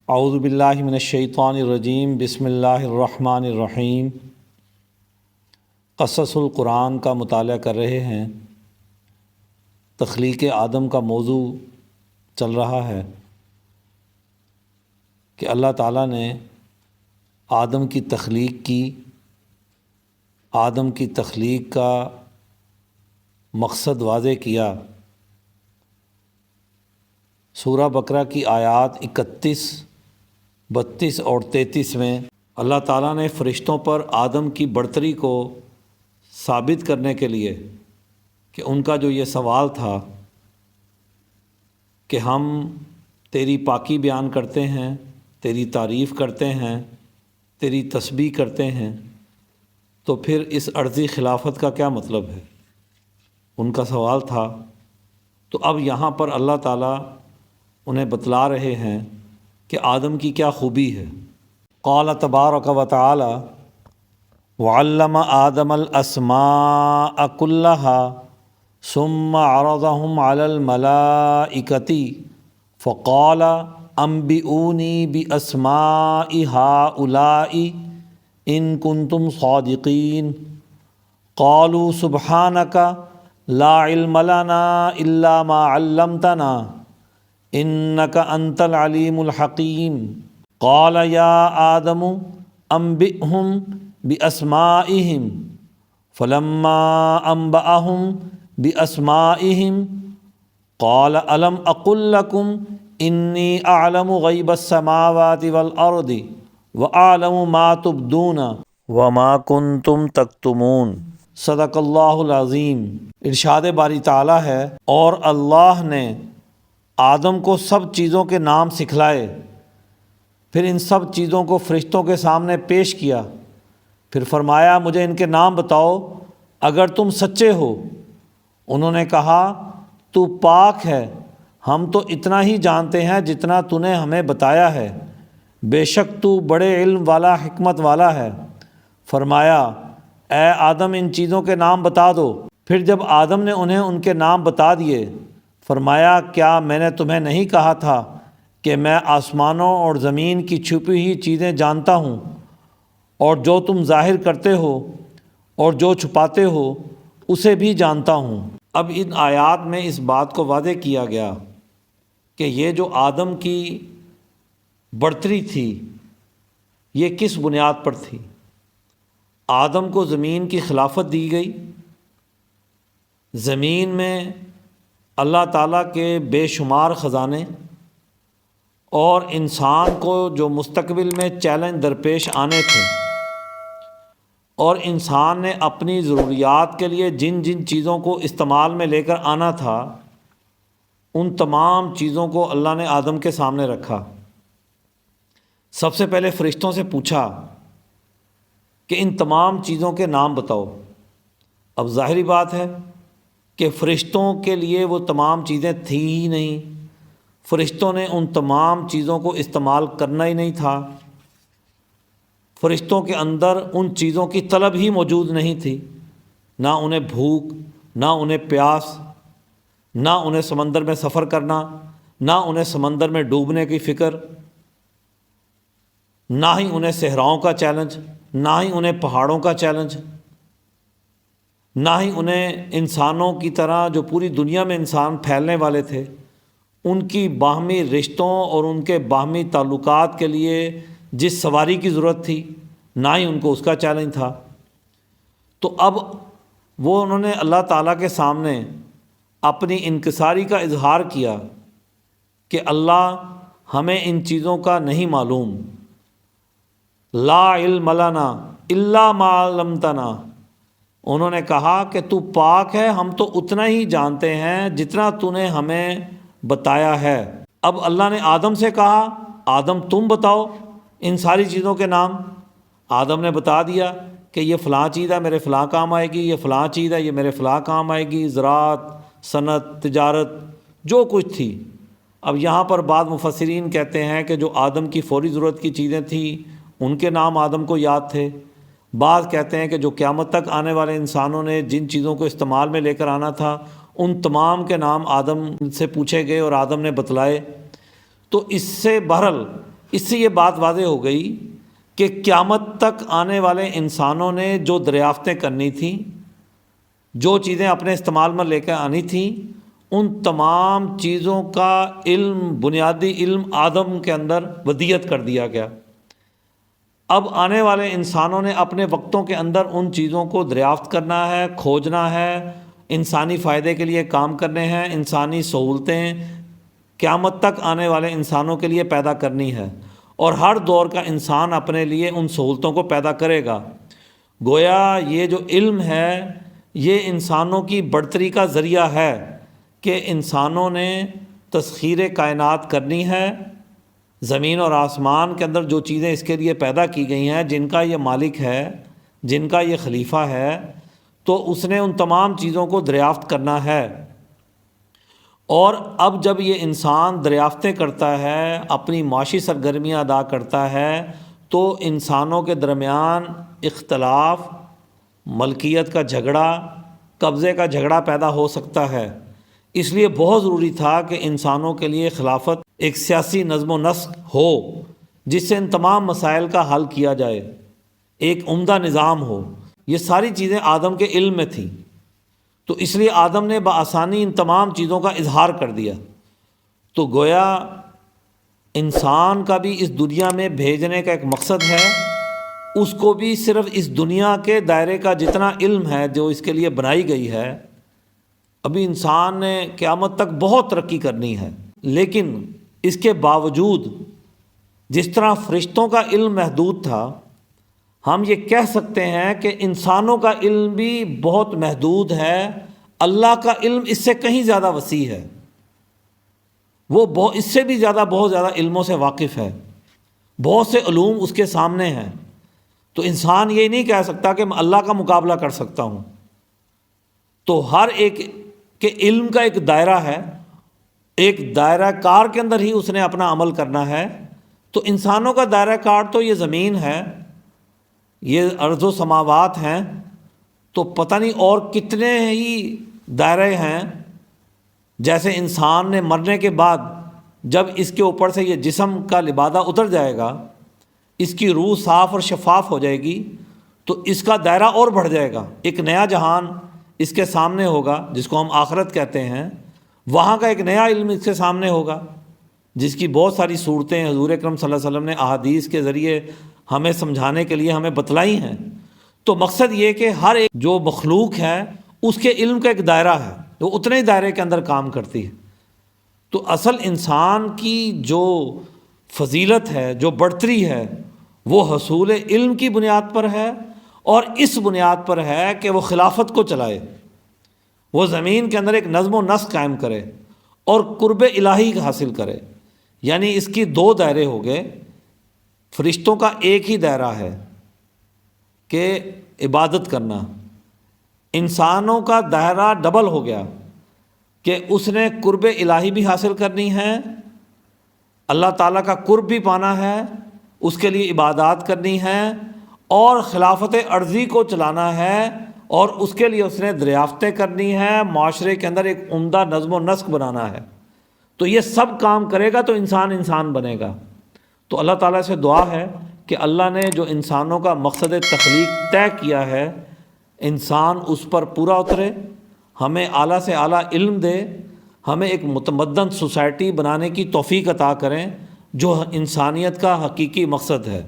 اعوذ باللہ من الشیطان الرجیم بسم اللہ الرحمن الرحیم۔ قصص القرآن کا مطالعہ کر رہے ہیں۔ تخلیق آدم کا موضوع چل رہا ہے کہ اللہ تعالیٰ نے آدم کی تخلیق کی، آدم کی تخلیق کا مقصد واضح کیا۔ سورہ بقرہ کی آیات 31، 32 اور 33 میں اللہ تعالیٰ نے فرشتوں پر آدم کی برتری کو ثابت کرنے کے لیے کہ ان کا جو یہ سوال تھا کہ ہم تیری پاکی بیان کرتے ہیں، تیری تعریف کرتے ہیں، تیری تسبیح کرتے ہیں، تو پھر اس عرضی خلافت کا کیا مطلب ہے، ان کا سوال تھا۔ تو اب یہاں پر اللہ تعالیٰ انہیں بتلا رہے ہیں کہ آدم کی کیا خوبی ہے۔ قال تبارک و تعالی وعلم آدم الاسماء كلها ثم عرضهم على الملائكة فقال انبئوني باسماء هؤلاء ان كنتم صادقين قالوا سبحانك لا علم لنا الا ما علمتنا انك انت العليم الحكيم قال يا آدم انبئهم باسمائهم فلما انبأهم باسمائهم قال الم اقل لكم انی اعلم غیب السماوات والارض واعلم ما تبدون وما کنتم تکتمون۔ صدق اللہ العظیم۔ ارشاد باری تعالیٰ ہے، اور اللہ نے آدم کو سب چیزوں کے نام سکھلائے، پھر ان سب چیزوں کو فرشتوں کے سامنے پیش کیا، پھر فرمایا مجھے ان کے نام بتاؤ اگر تم سچے ہو۔ انہوں نے کہا تو پاک ہے، ہم تو اتنا ہی جانتے ہیں جتنا تو نے ہمیں بتایا ہے، بے شک تو بڑے علم والا حکمت والا ہے۔ فرمایا اے آدم ان چیزوں کے نام بتا دو۔ پھر جب آدم نے انہیں ان کے نام بتا دیے، فرمایا کیا میں نے تمہیں نہیں کہا تھا کہ میں آسمانوں اور زمین کی چھپی ہوئی چیزیں جانتا ہوں، اور جو تم ظاہر کرتے ہو اور جو چھپاتے ہو اسے بھی جانتا ہوں۔ اب ان آیات میں اس بات کو واضح کیا گیا کہ یہ جو آدم کی برتری تھی یہ کس بنیاد پر تھی۔ آدم کو زمین کی خلافت دی گئی۔ زمین میں اللہ تعالیٰ کے بے شمار خزانے، اور انسان کو جو مستقبل میں چیلنج درپیش آنے تھے، اور انسان نے اپنی ضروریات کے لیے جن جن چیزوں کو استعمال میں لے کر آنا تھا، ان تمام چیزوں کو اللہ نے آدم کے سامنے رکھا۔ سب سے پہلے فرشتوں سے پوچھا کہ ان تمام چیزوں کے نام بتاؤ۔ اب ظاہری بات ہے کہ فرشتوں کے لیے وہ تمام چیزیں تھیں ہی نہیں، فرشتوں نے ان تمام چیزوں کو استعمال کرنا ہی نہیں تھا، فرشتوں کے اندر ان چیزوں کی طلب ہی موجود نہیں تھی، نہ انہیں بھوک، نہ انہیں پیاس، نہ انہیں سمندر میں سفر کرنا، نہ انہیں سمندر میں ڈوبنے کی فکر، نہ ہی انہیں صحراؤں کا چیلنج، نہ ہی انہیں پہاڑوں کا چیلنج، نہ ہی انہیں انسانوں کی طرح جو پوری دنیا میں انسان پھیلنے والے تھے ان کی باہمی رشتوں اور ان کے باہمی تعلقات کے لیے جس سواری کی ضرورت تھی، نہ ہی ان کو اس کا چیلنج تھا۔ تو اب وہ انہوں نے اللہ تعالیٰ کے سامنے اپنی انکساری کا اظہار کیا کہ اللہ ہمیں ان چیزوں کا نہیں معلوم، لا علم لنا الا ما علمتنا۔ انہوں نے کہا کہ تو پاک ہے، ہم تو اتنا ہی جانتے ہیں جتنا تو نے ہمیں بتایا ہے۔ اب اللہ نے آدم سے کہا آدم تم بتاؤ ان ساری چیزوں کے نام۔ آدم نے بتا دیا کہ یہ فلاں چیز ہے میرے فلاں کام آئے گی، یہ فلاں چیز ہے یہ میرے فلاں کام آئے گی، زراعت، صنعت، تجارت، جو کچھ تھی۔ اب یہاں پر بعض مفسرین کہتے ہیں کہ جو آدم کی فوری ضرورت کی چیزیں تھیں ان کے نام آدم کو یاد تھے، بعض کہتے ہیں کہ جو قیامت تک آنے والے انسانوں نے جن چیزوں کو استعمال میں لے کر آنا تھا ان تمام کے نام آدم سے پوچھے گئے اور آدم نے بتلائے۔ تو اس سے بہرحال اس سے یہ بات واضح ہو گئی کہ قیامت تک آنے والے انسانوں نے جو دریافتیں کرنی تھیں، جو چیزیں اپنے استعمال میں لے کے آنی تھیں، ان تمام چیزوں کا علم، بنیادی علم آدم کے اندر ودیت کر دیا گیا۔ اب آنے والے انسانوں نے اپنے وقتوں کے اندر ان چیزوں کو دریافت کرنا ہے، کھوجنا ہے، انسانی فائدے کے لیے کام کرنے ہیں، انسانی سہولتیں قیامت تک آنے والے انسانوں کے لیے پیدا کرنی ہے، اور ہر دور کا انسان اپنے لیے ان سہولتوں کو پیدا کرے گا۔ گویا یہ جو علم ہے یہ انسانوں کی بڑھتری کا ذریعہ ہے کہ انسانوں نے تسخیر کائنات کرنی ہے، زمین اور آسمان کے اندر جو چیزیں اس کے لیے پیدا کی گئی ہیں، جن کا یہ مالک ہے، جن کا یہ خلیفہ ہے، تو اس نے ان تمام چیزوں کو دریافت کرنا ہے۔ اور اب جب یہ انسان دریافتیں کرتا ہے، اپنی معاشی سرگرمیاں ادا کرتا ہے، تو انسانوں کے درمیان اختلاف، ملکیت کا جھگڑا، قبضے کا جھگڑا پیدا ہو سکتا ہے۔ اس لیے بہت ضروری تھا کہ انسانوں کے لیے خلافت ایک سیاسی نظم و نسق ہو جس سے ان تمام مسائل کا حل کیا جائے، ایک عمدہ نظام ہو۔ یہ ساری چیزیں آدم کے علم میں تھیں، تو اس لیے آدم نے بآسانی ان تمام چیزوں کا اظہار کر دیا۔ تو گویا انسان کا بھی اس دنیا میں بھیجنے کا ایک مقصد ہے، اس کو بھی صرف اس دنیا کے دائرے کا جتنا علم ہے جو اس کے لیے بنائی گئی ہے، ابھی انسان نے قیامت تک بہت ترقی کرنی ہے، لیکن اس کے باوجود جس طرح فرشتوں کا علم محدود تھا، ہم یہ کہہ سکتے ہیں کہ انسانوں کا علم بھی بہت محدود ہے۔ اللہ کا علم اس سے کہیں زیادہ وسیع ہے، وہ اس سے بھی زیادہ بہت زیادہ علموں سے واقف ہے، بہت سے علوم اس کے سامنے ہیں۔ تو انسان یہ نہیں کہہ سکتا کہ میں اللہ کا مقابلہ کر سکتا ہوں۔ تو ہر ایک کے علم کا ایک دائرہ ہے، ایک دائرہ کار کے اندر ہی اس نے اپنا عمل کرنا ہے۔ تو انسانوں کا دائرہ کار تو یہ زمین ہے، یہ ارض و سماوات ہیں، تو پتہ نہیں اور کتنے ہی دائرے ہیں۔ جیسے انسان نے مرنے کے بعد جب اس کے اوپر سے یہ جسم کا لبادہ اتر جائے گا، اس کی روح صاف اور شفاف ہو جائے گی، تو اس کا دائرہ اور بڑھ جائے گا، ایک نیا جہان اس کے سامنے ہوگا جس کو ہم آخرت کہتے ہیں۔ وہاں کا ایک نیا علم اس کے سامنے ہوگا جس کی بہت ساری صورتیں حضور اکرم صلی اللہ علیہ وسلم نے احادیث کے ذریعے ہمیں سمجھانے کے لیے ہمیں بتلائی ہیں۔ تو مقصد یہ کہ ہر ایک جو مخلوق ہے اس کے علم کا ایک دائرہ ہے، وہ اتنے ہی دائرے کے اندر کام کرتی ہے۔ تو اصل انسان کی جو فضیلت ہے، جو بڑھتری ہے، وہ حصول علم کی بنیاد پر ہے، اور اس بنیاد پر ہے کہ وہ خلافت کو چلائے، وہ زمین کے اندر ایک نظم و نسق قائم کرے اور قرب الہی حاصل کرے۔ یعنی اس کی دو دائرے ہو گئے، فرشتوں کا ایک ہی دائرہ ہے کہ عبادت کرنا، انسانوں کا دائرہ ڈبل ہو گیا کہ اس نے قرب الہی بھی حاصل کرنی ہے، اللہ تعالیٰ کا قرب بھی پانا ہے، اس کے لیے عبادات کرنی ہے، اور خلافت ارضی کو چلانا ہے، اور اس کے لیے اس نے دریافتیں کرنی ہے، معاشرے کے اندر ایک عمدہ نظم و نسق بنانا ہے۔ تو یہ سب کام کرے گا تو انسان بنے گا۔ تو اللہ تعالیٰ سے دعا ہے کہ اللہ نے جو انسانوں کا مقصد تخلیق طے کیا ہے، انسان اس پر پورا اترے، ہمیں اعلیٰ سے اعلیٰ علم دے، ہمیں ایک متمدن سوسائٹی بنانے کی توفیق عطا کریں جو انسانیت کا حقیقی مقصد ہے۔